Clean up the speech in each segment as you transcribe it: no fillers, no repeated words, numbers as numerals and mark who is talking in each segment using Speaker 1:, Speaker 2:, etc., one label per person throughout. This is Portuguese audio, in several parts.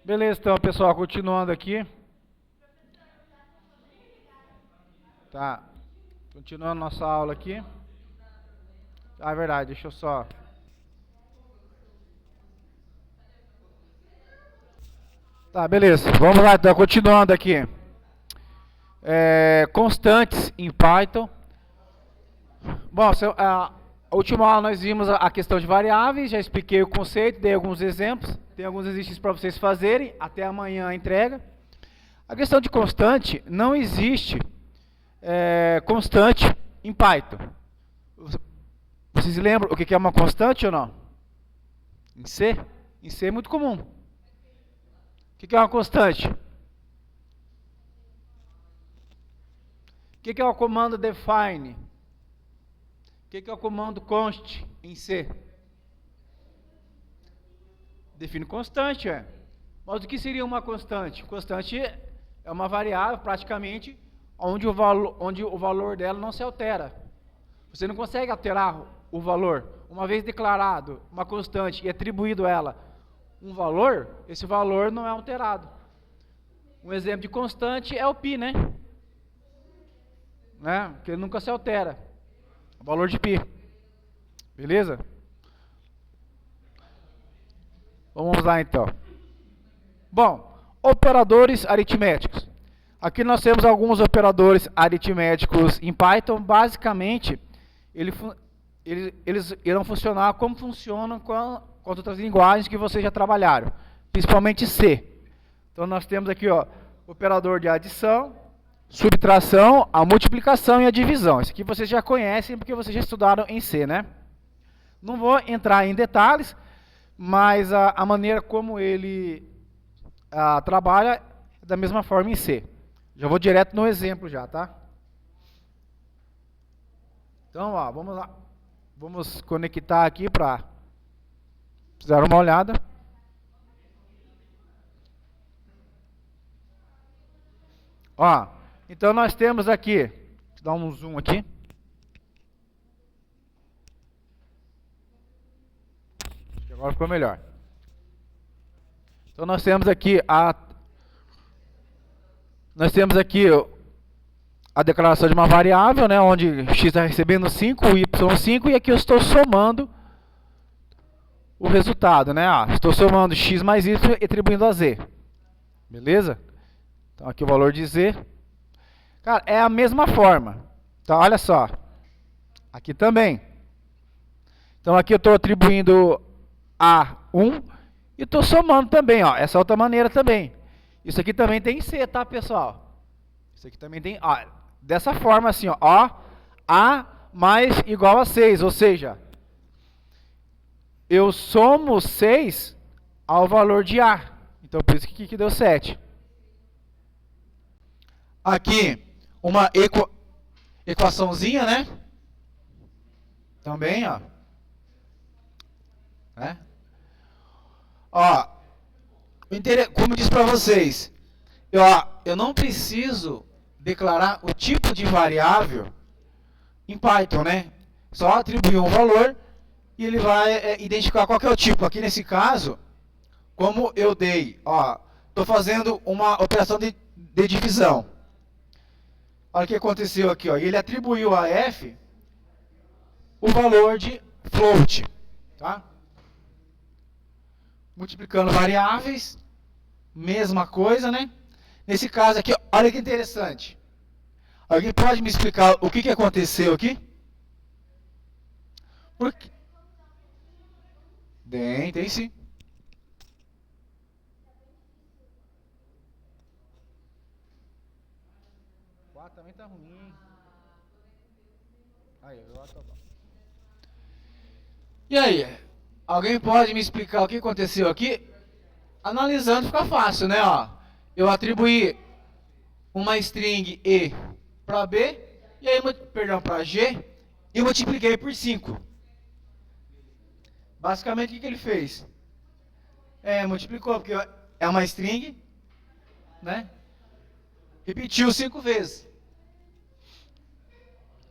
Speaker 1: Beleza, então, pessoal, continuando aqui. Tá. Continuando nossa aula aqui. Ah, é verdade, deixa eu só. Tá, beleza. Vamos lá, então, continuando aqui. Constantes em Python. Bom, a última aula nós vimos a questão de variáveis, já expliquei o conceito, dei alguns exemplos, tem alguns exercícios para vocês fazerem, até amanhã a entrega. A questão de constante, não existe constante em Python. Vocês lembram o que é uma constante ou não? Em C? Em C é muito comum. O que é uma constante? O que é o comando define? O que é o comando const em C? Define constante, Mas o que seria uma constante? Constante é uma variável, praticamente, onde o valor dela não se altera. Você não consegue alterar o valor. Uma vez declarado uma constante e atribuído a ela um valor, esse valor não é alterado. Um exemplo de constante é o π, né? Que ele nunca se altera. O valor de π. Beleza? Vamos lá então. Bom, operadores aritméticos. Aqui nós temos alguns operadores aritméticos em Python. Basicamente, eles irão funcionar como funcionam com outras linguagens que vocês já trabalharam, principalmente C. Então nós temos aqui, operador de adição, subtração, a multiplicação e a divisão. Isso aqui vocês já conhecem porque vocês já estudaram em C, né? Não vou entrar em detalhes, mas a maneira como ele trabalha é da mesma forma em C. Já vou direto no exemplo já, tá? Então, vamos lá. Vamos conectar aqui para dar uma olhada. Então nós temos aqui, deixa eu dar um zoom aqui. Acho que agora ficou melhor. Então nós temos aqui a declaração de uma variável, onde x está recebendo 5, y 5, e aqui eu estou somando o resultado, estou somando x mais y e atribuindo a z. Beleza? Então aqui o valor de z. Cara, é a mesma forma. Então olha só. Aqui também. Então aqui eu estou atribuindo a 1 e estou somando também, essa outra maneira também. Isso aqui também tem C, tá, pessoal? Isso aqui também tem, dessa forma assim, A mais igual a 6, ou seja, eu somo 6 ao valor de A. Então por isso que deu 7. Aqui, uma equaçãozinha, Também, como eu disse para vocês, eu não preciso declarar o tipo de variável em Python, Só atribuir um valor e ele vai identificar qual que é o tipo. Aqui nesse caso, como eu dei, estou fazendo uma operação de divisão. Olha o que aconteceu aqui, ele atribuiu a f o valor de float, tá? Multiplicando variáveis, mesma coisa, Nesse caso aqui, olha que interessante. Alguém pode me explicar o que aconteceu aqui? Por quê? Tem sim. Também tá ruim. Aí, agora tá bom. E aí? Alguém pode me explicar o que aconteceu aqui? Analisando fica fácil, Eu atribuí uma string E para B, e aí, para G, e multipliquei por 5. Basicamente, o que ele fez? Multiplicou, porque é uma string, Repetiu 5 vezes.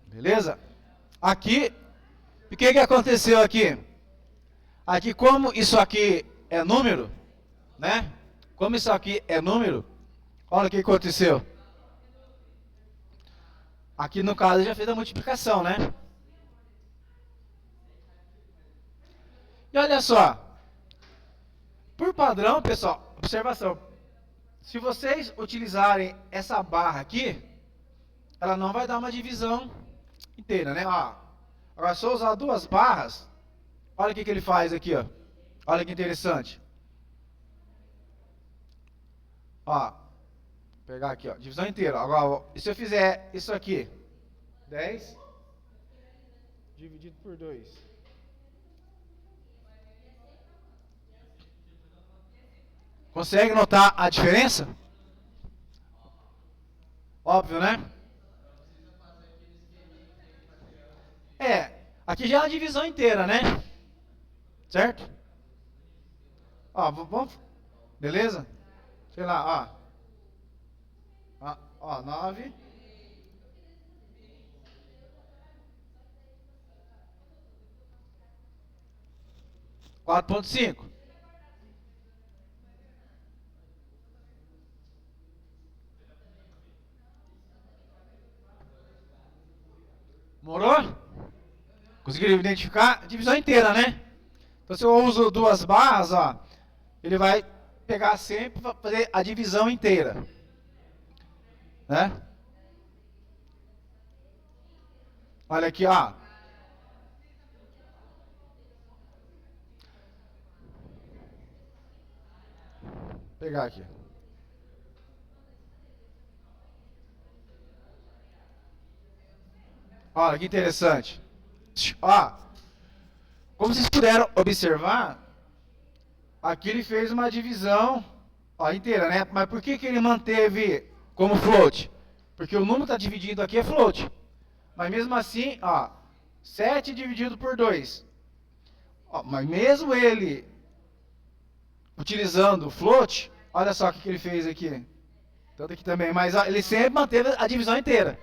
Speaker 1: Beleza? Aqui, o que aconteceu aqui? Aqui, como isso aqui é número, Como isso aqui é número, olha o que aconteceu. Aqui no caso já fez a multiplicação, né? E olha só. Por padrão, pessoal, observação. Se vocês utilizarem essa barra aqui, ela não vai dar uma divisão inteira, né? Ó, agora, se eu usar duas barras, olha o que ele faz aqui, ó. Olha que interessante. Ó, vou pegar aqui, ó, divisão inteira. Agora, e se eu fizer isso aqui? 10 dividido por 2. Consegue notar a diferença? Óbvio, né? Aqui já é a divisão inteira, né? Certo? Ó, vamos. Beleza? Sei lá, ó. 9. Quatro ponto cinco. Morou? Conseguiram identificar? Divisão inteira, né? Então se eu uso duas barras, ó, ele vai pegar sempre para fazer a divisão inteira, né? Olha aqui, ó. Vou pegar aqui. Olha que interessante. Ó, como vocês puderam observar, aqui ele fez uma divisão, ó, inteira, né? Mas por que ele manteve como float? Porque o número está dividido aqui é float. Mas mesmo assim, ó, 7 dividido por 2. Ó, mas mesmo ele utilizando o float, olha só o que ele fez aqui. Tanto aqui também, mas ó, ele sempre manteve a divisão inteira.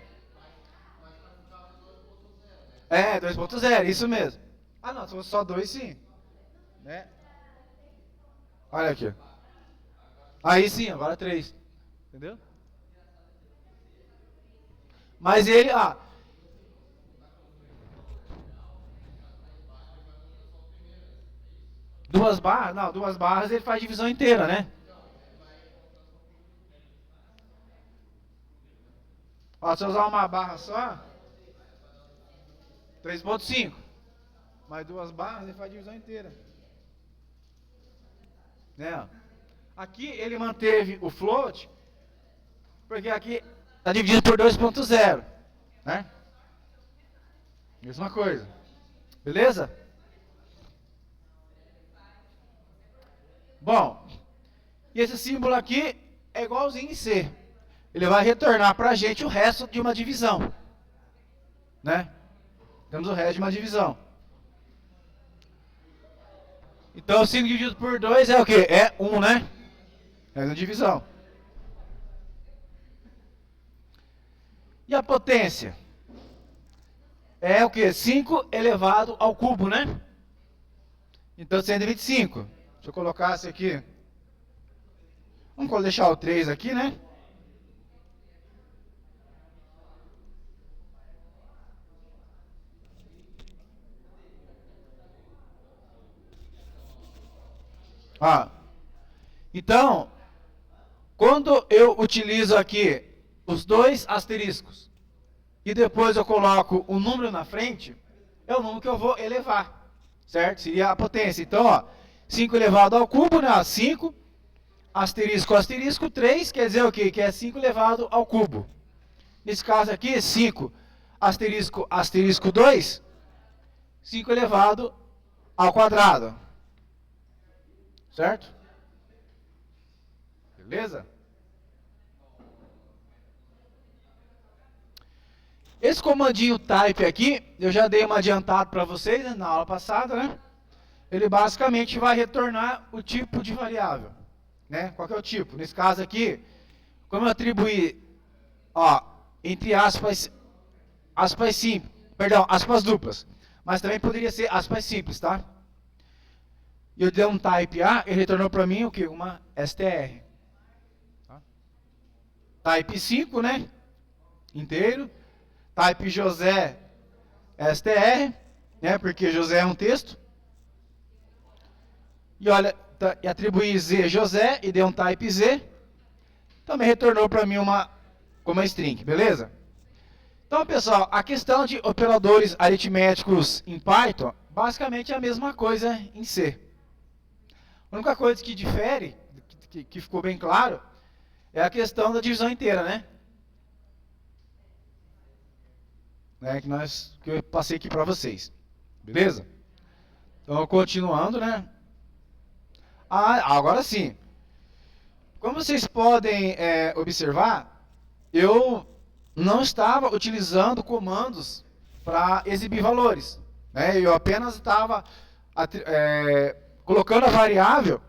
Speaker 1: 2.0, isso mesmo. Ah, não, se fosse só 2, sim. Né? Olha aqui. Aí sim, agora 3. Entendeu? Mas ele, duas barras? Não, duas barras ele faz divisão inteira, né? Ó, se eu usar uma barra só, 3.5. Mais duas barras, ele faz divisão inteira. Né? Aqui ele manteve o float, porque aqui está dividido por 2.0. Né? Mesma coisa. Beleza? Bom, e esse símbolo aqui é igualzinho em C. Ele vai retornar para a gente o resto de uma divisão. Né? Temos o resto de uma divisão. Então 5 dividido por 2 é o quê? É 1, né? É uma divisão. E a potência? É o quê? 5 elevado ao cubo, né? Então 125. Deixa eu colocar esse aqui. Vamos deixar o 3 aqui, né? Então, quando eu utilizo aqui os dois asteriscos e depois eu coloco um número na frente, é o número que eu vou elevar, certo? Seria a potência. Então, ó, 5 elevado ao cubo, né? 5, asterisco, asterisco, 3, quer dizer o quê? Que é 5 elevado ao cubo. Nesse caso aqui, 5, asterisco, asterisco 2, 5 elevado ao quadrado. Certo? Beleza? Esse comandinho type aqui, eu já dei uma adiantada para vocês, né, na aula passada, né? Ele basicamente vai retornar o tipo de variável, né? Qual que é o tipo? Nesse caso aqui, como eu atribuí, ó, entre aspas simples, perdão, aspas duplas, mas também poderia ser aspas simples, tá? e eu dei um type A, ele retornou para mim o quê? Uma str. Tá? Type 5, né? Inteiro. Type José str, né? Porque José é um texto. E olha, e atribuí Z José e dei um type Z. Também retornou para mim uma string, beleza? Então, pessoal, a questão de operadores aritméticos em Python, basicamente é a mesma coisa em C. A única coisa que difere, que ficou bem claro, é a questão da divisão inteira, né? Que eu passei aqui para vocês. Beleza? Então, continuando, né? Agora sim. Como vocês podem observar, eu não estava utilizando comandos para exibir valores. Né? Eu apenas estava colocando a variável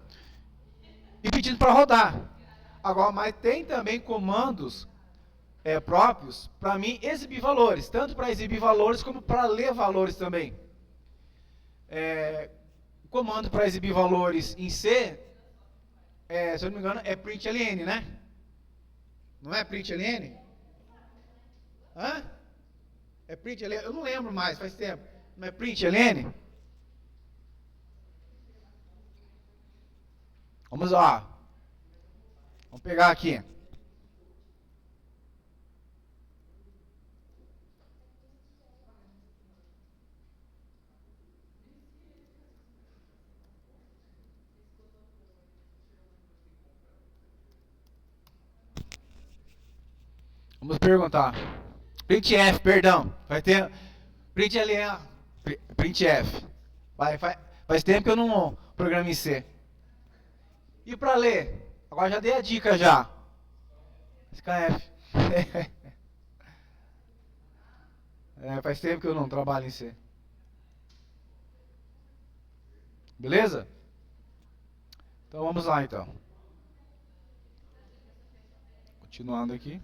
Speaker 1: e pedindo para rodar. Agora, mas tem também comandos próprios para mim exibir valores, tanto para exibir valores como para ler valores também. O comando para exibir valores em C, se eu não me engano, é println, né? Não é println? Hã? É println? Eu não lembro mais, faz tempo. Não é println? Vamos lá. Vamos pegar aqui. Vamos perguntar. Printf, perdão. Vai ter println, printf. Faz tempo que eu não programo em C. E para ler? Agora já dei a dica já. SKF. Faz tempo que eu não trabalho em C. Beleza? Então vamos lá então. Continuando aqui.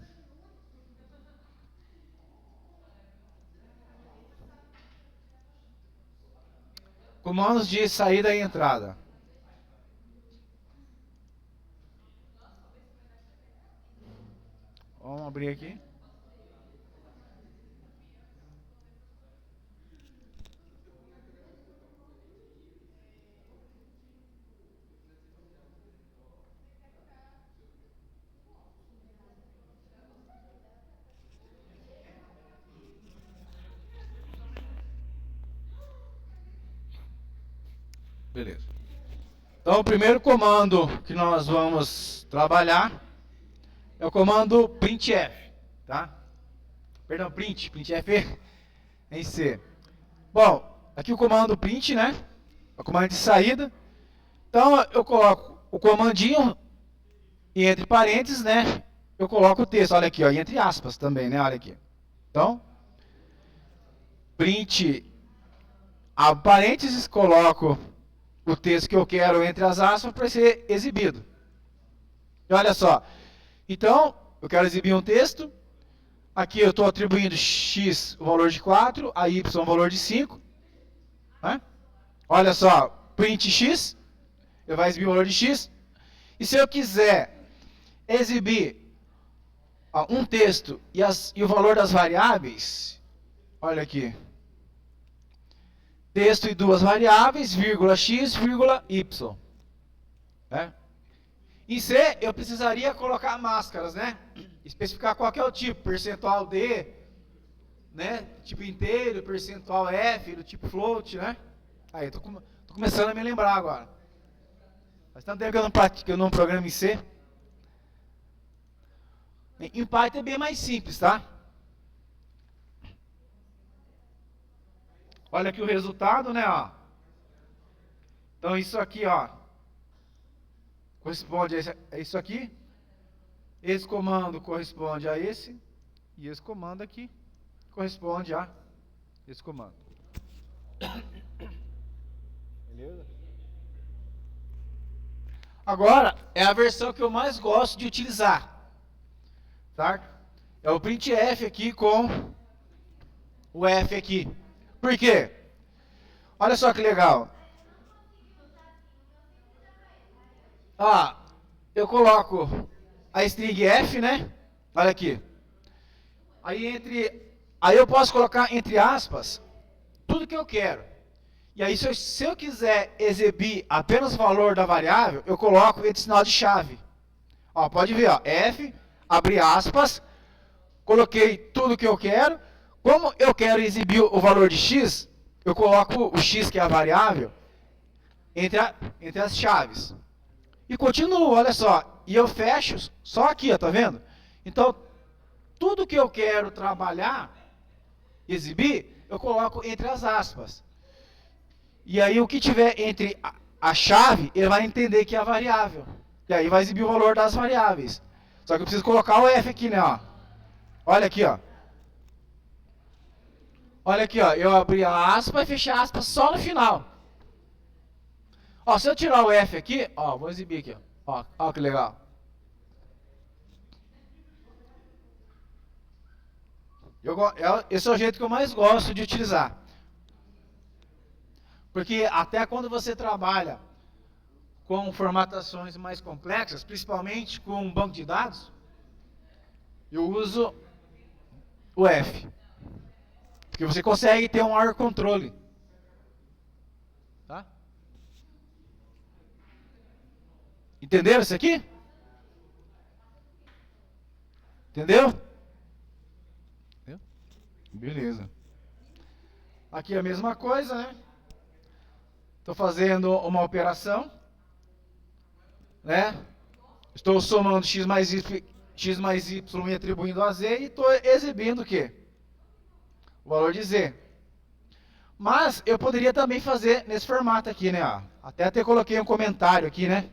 Speaker 1: Comandos de saída e entrada. Vamos abrir aqui. Beleza. Então, o primeiro comando que nós vamos trabalhar é o comando printf, tá? Perdão, printf em C. Bom, aqui o comando print, né? O comando de saída. Então, eu coloco o comandinho e entre parênteses, né? Eu coloco o texto, olha aqui, ó, e entre aspas também, né? Olha aqui. Então, print, abro parênteses, coloco o texto que eu quero entre as aspas para ser exibido. E olha só. Então, eu quero exibir um texto. Aqui eu estou atribuindo x o valor de 4, a y o valor de 5. Né? Olha só, print x, ele vai exibir o valor de x. E se eu quiser exibir um texto e o valor das variáveis, olha aqui. Texto e duas variáveis, vírgula x, vírgula y. Né? Em C, eu precisaria colocar máscaras, né? Especificar qual que é o tipo, percentual D, né? Tipo inteiro, percentual F, do tipo float, né? Aí, tô começando a me lembrar agora. Faz tanto tempo que eu não programo em C. Em Python é bem mais simples, tá? Olha aqui o resultado, né, ó. Então, isso aqui, ó, corresponde a isso aqui. Esse comando corresponde a esse. E esse comando aqui corresponde a esse comando. Beleza? Agora, é a versão que eu mais gosto de utilizar. Tá? É o printf aqui com o F aqui. Por quê? Olha só que legal. Ah, eu coloco a string f, né? Olha aqui. Aí eu posso colocar entre aspas tudo que eu quero. E aí se eu quiser exibir apenas o valor da variável, eu coloco esse sinal de chave. Ó, pode ver, ó, f, abre aspas, coloquei tudo que eu quero. Como eu quero exibir o valor de x, eu coloco o x, que é a variável, entre as chaves. E continuo, olha só. E eu fecho só aqui, ó, tá vendo? Então, tudo que eu quero trabalhar, exibir, eu coloco entre as aspas. E aí o que tiver entre a chave, ele vai entender que é a variável. E aí vai exibir o valor das variáveis. Só que eu preciso colocar o f aqui, né, ó. Olha aqui, ó. Olha aqui, ó. Eu abri a aspa e fechei a aspa só no final. Ó, se eu tirar o f aqui, ó, vou exibir aqui, ó. Ó que legal. Esse é o jeito que eu mais gosto de utilizar. Porque até quando você trabalha com formatações mais complexas, principalmente com um banco de dados, eu uso o F. Porque você consegue ter um maior controle. Tá? Entenderam isso aqui? Entendeu? Beleza. Aqui é a mesma coisa, né? Estou fazendo uma operação, né? Estou somando x mais y e atribuindo a z e estou exibindo o quê? O valor de z. Mas eu poderia também fazer nesse formato aqui, né? Até coloquei um comentário aqui, né?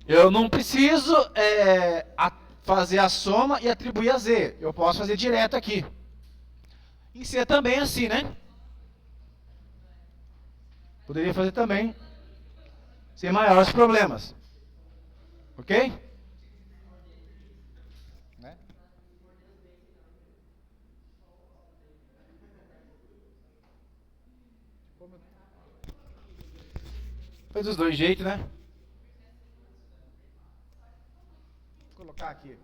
Speaker 1: Eu não preciso fazer a soma e atribuir a z. Eu posso fazer direto aqui. Em C também assim, né? Poderia fazer também sem maiores problemas. Ok? Né? Faz dos dois jeitos, né? Vou colocar aqui.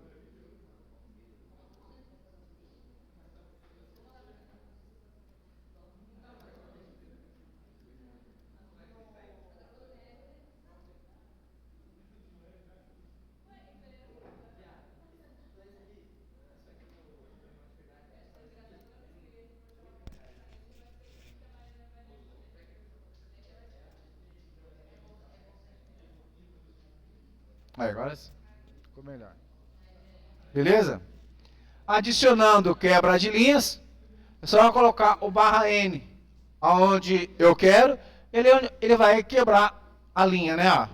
Speaker 1: Aí, agora ficou melhor. Beleza? Adicionando quebra de linhas, é só colocar o barra N aonde eu quero, ele vai quebrar a linha, né?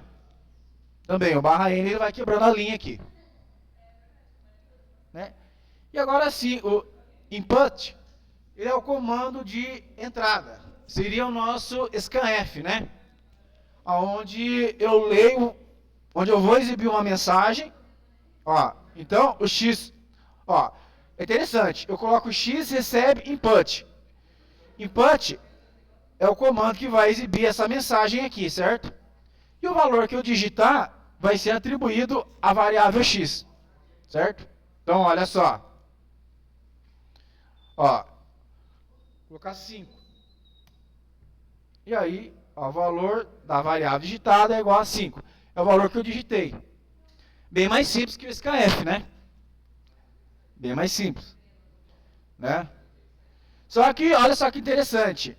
Speaker 1: Também, o barra N ele vai quebrando a linha aqui. Né? E agora sim, o input, ele é o comando de entrada. Seria o nosso scanf, né? Onde eu leio, onde eu vou exibir uma mensagem. Ó, então, o X, ó, é interessante. Eu coloco o X recebe input. Input é o comando que vai exibir essa mensagem aqui, certo? E o valor que eu digitar vai ser atribuído à variável X, certo? Então, olha só. Ó, vou colocar 5. E aí, ó, o valor da variável digitada é igual a 5. É o valor que eu digitei. Bem mais simples que o scanf, né? Bem mais simples. Né? Só que, olha só que interessante.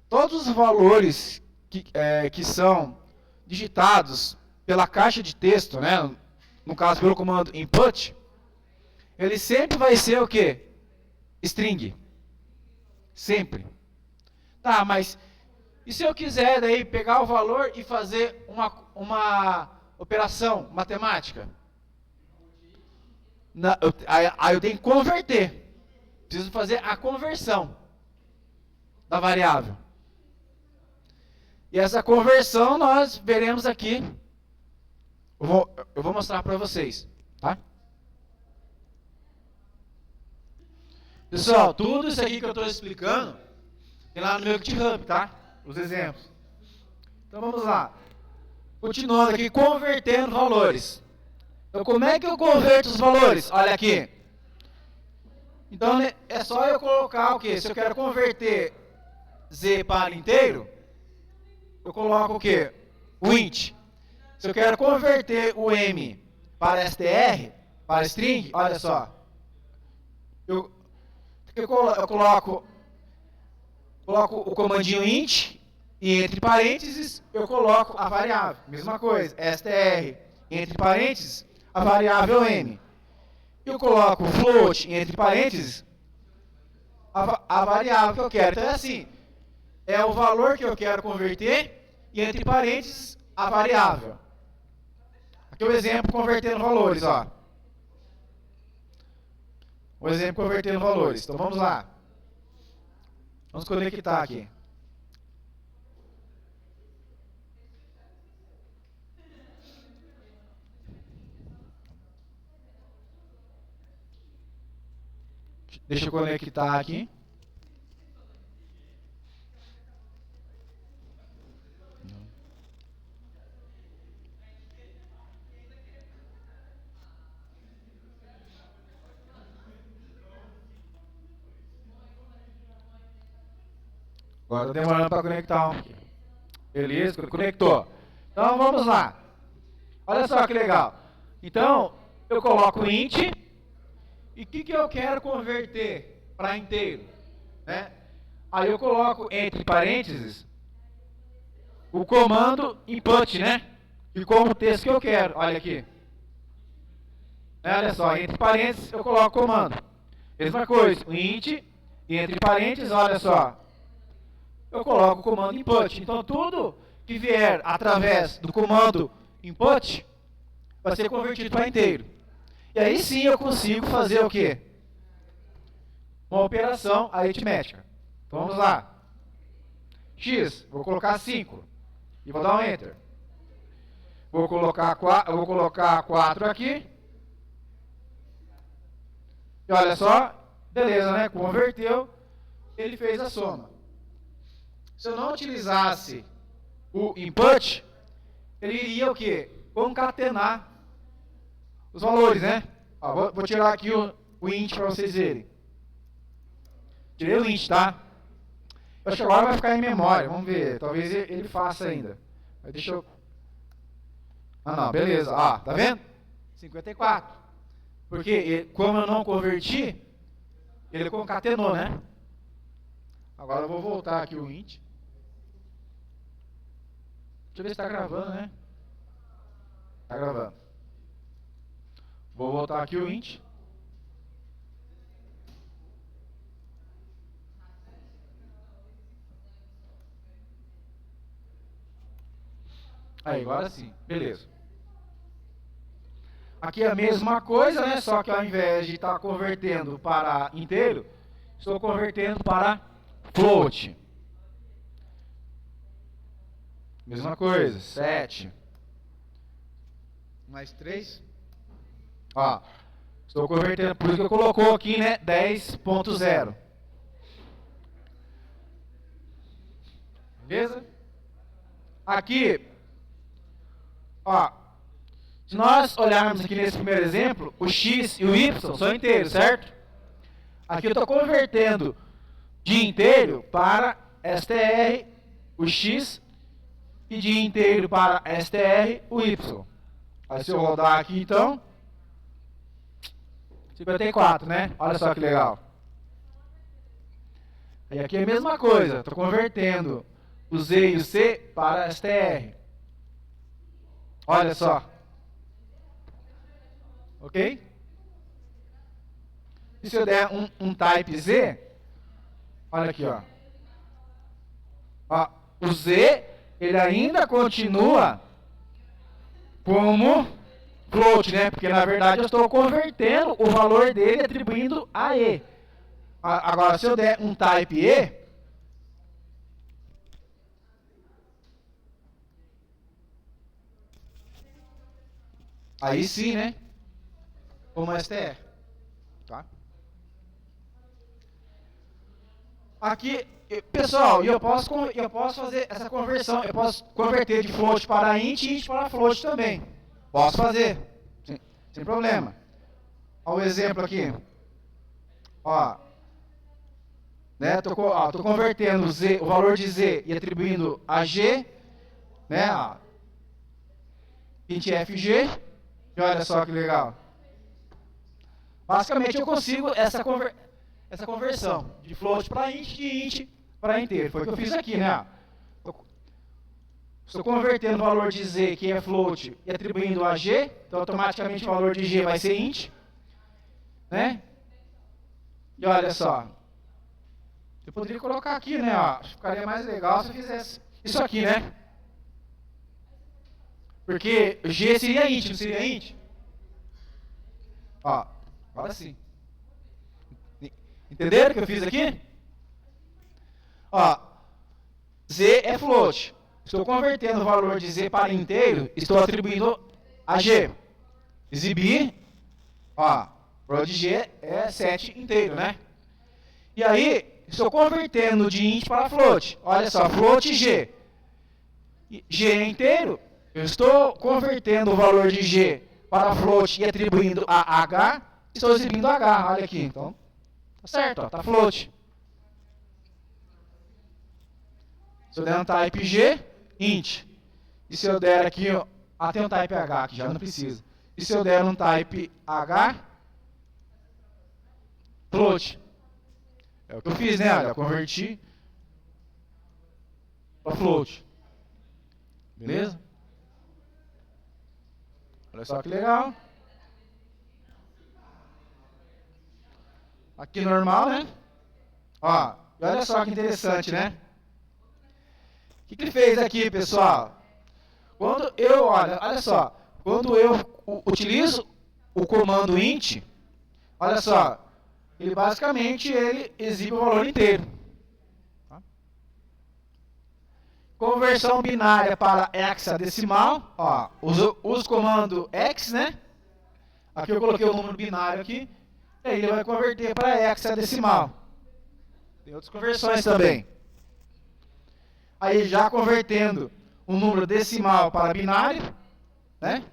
Speaker 1: Todos os valores que são digitados pela caixa de texto, né? No caso, pelo comando input, ele sempre vai ser o quê? String. Sempre. Tá, mas e se eu quiser daí pegar o valor e fazer uma operação matemática? Aí eu tenho que converter. Preciso fazer a conversão da variável. E essa conversão nós veremos aqui. Eu vou mostrar para vocês, tá? Pessoal, tudo isso aqui que eu estou explicando tem lá no meu GitHub, tá? Os exemplos. Então vamos lá. Continuando aqui, convertendo valores. Então como é que eu converto os valores? Olha aqui. Então é só eu colocar o quê? Se eu quero converter Z para inteiro, eu coloco o quê? O int. Se eu quero converter o M para str, para string, olha só. Eu coloco o comandinho int e entre parênteses eu coloco a variável. Mesma coisa, str entre parênteses a variável m. Eu coloco float entre parênteses a variável que eu quero. Então é assim, é o valor que eu quero converter e entre parênteses a variável. Aqui o exemplo convertendo valores, ó. O exemplo convertendo valores. Então vamos lá. Vamos conectar aqui. Deixa eu conectar aqui. Agora está demorando para conectar. Beleza, conectou. Então vamos lá. Olha só que legal. Então eu coloco int e o que eu quero converter para inteiro, né? Aí eu coloco entre parênteses o comando input, né? E como o texto que eu quero. Olha aqui. Olha só, entre parênteses eu coloco o comando. Mesma coisa, o int e entre parênteses, olha só, eu coloco o comando input. Então tudo que vier através do comando input vai ser convertido para inteiro. E aí sim eu consigo fazer o quê? Uma operação aritmética. Então vamos lá. X, vou colocar 5 e vou dar um enter. Vou colocar 4 aqui. E olha só, beleza, né? Converteu, ele fez a soma. Se eu não utilizasse o input, ele iria o quê? Concatenar os valores, né? Ó, vou tirar aqui o int para vocês verem. Tirei o int, tá? Eu acho que agora vai ficar em memória, vamos ver. Talvez ele faça ainda. Mas deixa eu... Ah, não, beleza. Ah, tá vendo? 54. Porque, como eu não converti, ele concatenou, né? Agora eu vou voltar aqui o int. Deixa eu ver se está gravando, né? Está gravando. Vou voltar aqui o int. Aí, agora sim. Beleza. Aqui é a mesma coisa, né? Só que ao invés de estar convertendo para inteiro, estou convertendo para float. Mesma coisa, 7. Mais 3. Ó, estou convertendo, por isso que eu colocou aqui, né? 10.0. Beleza? Aqui, ó, se nós olharmos aqui nesse primeiro exemplo, o x e o y são inteiros, certo? Aqui eu estou convertendo de inteiro para str o x e de inteiro para str o y. Aí se eu rodar aqui então, 54, né? Olha só que legal. Aí aqui é a mesma coisa, estou convertendo o z e o c para str. Olha só. Ok? E se eu der um type z, olha aqui, ó. Ó, o z, ele ainda continua como float, né? Porque na verdade eu estou convertendo o valor dele atribuindo a e. Agora, se eu der um type e, aí sim, né? Como str. Tá? Aqui, pessoal, eu posso fazer essa conversão, eu posso converter de float para int e int para float também. Posso fazer, sem problema. Olha o exemplo aqui. Ó, né, tô convertendo o valor de z e atribuindo a g, né, ó, int fg, e olha só que legal. Basicamente eu consigo essa conversão de float para int, de int para inteiro. Foi o que eu fiz aqui, né? Estou convertendo o valor de z, que é float, e atribuindo a g, então automaticamente o valor de g vai ser int, né? E olha só, eu poderia colocar aqui, né? Ó, ficaria mais legal se eu fizesse isso aqui, né? Porque g seria int, não seria int? Ó, agora sim. Entenderam o que eu fiz aqui? Ó, z é float. Estou convertendo o valor de z para inteiro, estou atribuindo a g. Exibir, ó, o valor de g é 7 inteiro, né? E aí, estou convertendo de int para float. Olha só, float g. G é inteiro, eu estou convertendo o valor de g para float e atribuindo a h, estou exibindo h, olha aqui, então, tá certo, ó, tá float. Se eu der um type g, int. E se eu der aqui, ó, tem um type h aqui, já não precisa. E se eu der um type h, float. É o que eu fiz, né? Olha, eu converti para float. Beleza? Olha só que legal. Aqui normal, né? Ó, e olha só que interessante, né? O que ele fez aqui, pessoal? Quando eu, olha só, quando eu utilizo o comando int, olha só, ele basicamente exibe o valor inteiro. Tá? Conversão binária para hexadecimal, ó, uso o comando hex, né? Aqui eu coloquei o número binário aqui, e aí ele vai converter para hexadecimal. Tem outras conversões também. Aí já convertendo o número decimal para binário, né?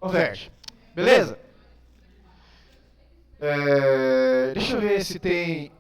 Speaker 1: Converte. Beleza? Deixa eu ver se tem